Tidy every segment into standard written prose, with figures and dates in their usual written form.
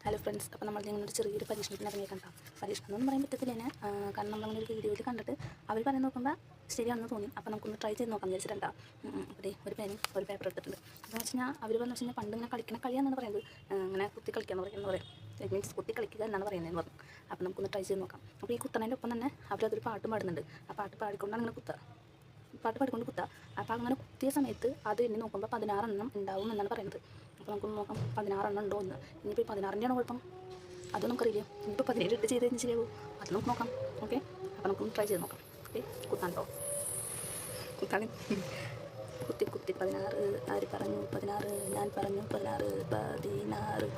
Hello friends, അപ്പോൾ നമ്മൾ നിങ്ങളൊരു ചെറിയൊരു പരീക്ഷണത്തിന് ഇറങ്ങിയേക്കാം. പരീക്ഷണം എന്ന് പറയാൻ പറ്റത്തില്ല തന്നെ, കാരണം നമ്മളൊരു വീഡിയോയിൽ കണ്ടിട്ട് അവർ പറയുന്നത് നോക്കുമ്പോൾ ശരിയാണെന്ന് തോന്നി. അപ്പോൾ നമുക്കൊന്ന് ട്രൈ ചെയ്ത് നോക്കാം വിചാരിച്ചിട്ടുണ്ടാ. അപ്പോൾ ഒരു പേനും ഒരു പേപ്പർ എടുത്തിട്ടുണ്ട്. എന്ന് വെച്ച് കഴിഞ്ഞാൽ അവർ പറഞ്ഞു വെച്ച് കഴിഞ്ഞാൽ പണ്ട് ഇങ്ങനെ കളിക്കുന്ന കളിയാണെന്നാണ് പറയുന്നത്. അങ്ങനെ കുത്തി കളിക്കാന്ന് പറയുന്നത് മീൻസ് കുത്തി കളിക്കുക എന്നാണ് പറയുന്നതെന്ന് പറഞ്ഞു. അപ്പോൾ നമുക്കൊന്ന് ട്രൈ ചെയ്ത് നോക്കാം. അപ്പോൾ ഈ കുത്തണേൻ്റെ ഒപ്പം തന്നെ അവരതൊരു പാട്ടും പാടുന്നുണ്ട്. ആ പാട്ട് പാടിക്കൊണ്ടാണ് അങ്ങനെ പാട്ട് പാടിക്കൊണ്ട് കുത്തുക. അപ്പോൾ അങ്ങനെ കുത്തിയ സമയത്ത് അത് എണ്ണി നോക്കുമ്പോൾ 16 എണ്ണം ഉണ്ടാവും എന്നാണ് പറയുന്നത്. അപ്പോൾ നമുക്കൊന്ന് നോക്കാം 16 എണ്ണം ഉണ്ടോ എന്ന്. ഇനിയിപ്പോൾ 16-ൻ്റെയാണോ കുഴപ്പം അത് നമുക്കറിയില്ല. ഇനിയിപ്പോൾ 17 ഇട്ട് ചെയ്ത് കഴിഞ്ഞാൽ ശരിയാവും. അത് നമുക്ക് നോക്കാം. ഓക്കെ, അപ്പോൾ നമുക്കൊന്ന് ട്രൈ ചെയ്ത് നോക്കാം. ഓക്കെ, കുത്താണ്ടോ കുത്താണ്. കുത്തി 16 ആര് പറഞ്ഞു 16, ഞാൻ പറഞ്ഞു 16.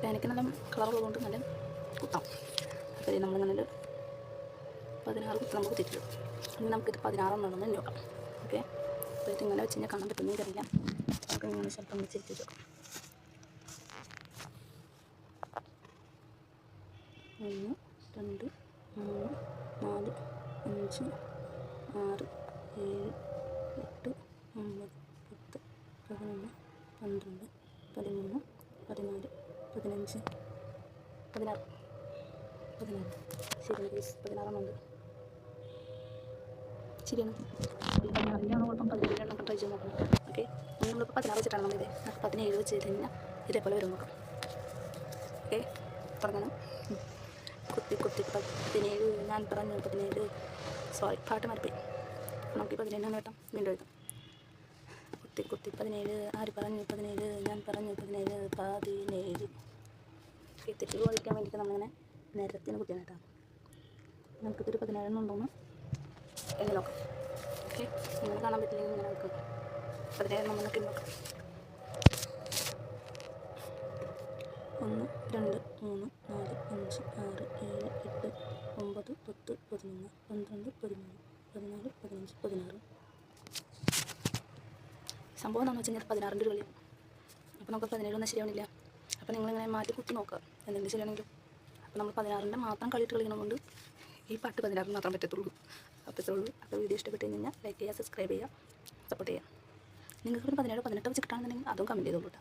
പേനയ്ക്ക് നല്ല കളറുള്ളതുകൊണ്ട് നല്ല കുത്താം. അപ്പോൾ നമ്മളിങ്ങനെ 16 കുത്തി നമ്മൾ കുത്തിയിട്ടുള്ളൂ. ഇനി നമുക്കിത് 16 എണ്ണം തന്നെ നോക്കാം. ഓക്കെ, അപ്പോൾ ഇതിങ്ങനെ വെച്ച് കഴിഞ്ഞാൽ കാണാൻ പറ്റുമെന്ന് എനിക്കറിയില്ല. നമുക്ക് ഇങ്ങനെ ചിലപ്പം വെച്ചിട്ട് നോക്കാം. 1 2 3 4 5 6 7 8 9 10 11 12 13 14 15 16 ശരി, 16 ഉണ്ട്. ശരിയാണ്. 16-ൻ്റെയാണോ കുഴപ്പം 17 ട്രൈ ചെയ്ത് നോക്കണം. ഓക്കെ, നമ്മളിപ്പോൾ 16 വെച്ചിട്ടാണ് നമ്മളിത്. അപ്പോൾ 17 വെച്ച് ചെയ്ത് കഴിഞ്ഞാൽ ഇതേപോലെ വരും നോക്കാം. ഓക്കെ, തുടങ്ങണം. കുത്തി 17, ഞാൻ പറഞ്ഞു 17. സോറി, പാട്ട് മാറിപ്പോയി. നമുക്ക് 17 കേട്ടോ, വീണ്ടും എഴുതാം. കുത്തി 17, ആര് പറഞ്ഞു 17, ഞാൻ പറഞ്ഞു 17. തെറ്റ് പോകാതിരിക്കാൻ വേണ്ടിയിട്ട് നമ്മളിങ്ങനെ നിരത്തിന് കുത്തിയാണ് കേട്ടോ. നമുക്കിതൊരു 17 ഉണ്ടോന്ന് എണ്ണി നോക്കാം. ഓക്കെ, നിങ്ങൾ കാണാൻ പറ്റില്ലെങ്കിൽ ഇങ്ങനെ നോക്കാം. 17 നമ്മളൊക്കെ നോക്കാം. 1 2 3 4 5 6 7 8 9 10 11 12 13 14 15 16. സംഭവം എന്താണെന്ന് വെച്ച് കഴിഞ്ഞാൽ 16-ൻ്റെ ഒരു കളിയാണ്. അപ്പോൾ നമുക്ക് 17 ഒന്നും ശരിയാവണില്ല. അപ്പോൾ നിങ്ങളിങ്ങനെ മാറ്റി കുത്തി നോക്കുക എന്തെങ്കിലും ശരിയാണെങ്കിലും. അപ്പോൾ നമ്മൾ 16-ൻ്റെ മാത്രം കളിയിട്ട് കളിക്കണതുകൊണ്ട് ഈ പാട്ട് 16 മാത്രം പറ്റത്തുള്ളൂ. അപ്പോൾ ഇത്രേ ഉള്ളൂ. അപ്പോൾ വീഡിയോ ഇഷ്ടപ്പെട്ട് കഴിഞ്ഞാൽ ലൈക്ക് ചെയ്യുക, സബ്സ്ക്രൈബ് ചെയ്യുക, സപ്പോർട്ട് ചെയ്യുക. നിങ്ങൾക്ക് 17 18 വെച്ച് കിട്ടുകയാണെന്നുണ്ടെങ്കിൽ അതും കമൻറ്റ് ചെയ്തോളൂ കേട്ടോ.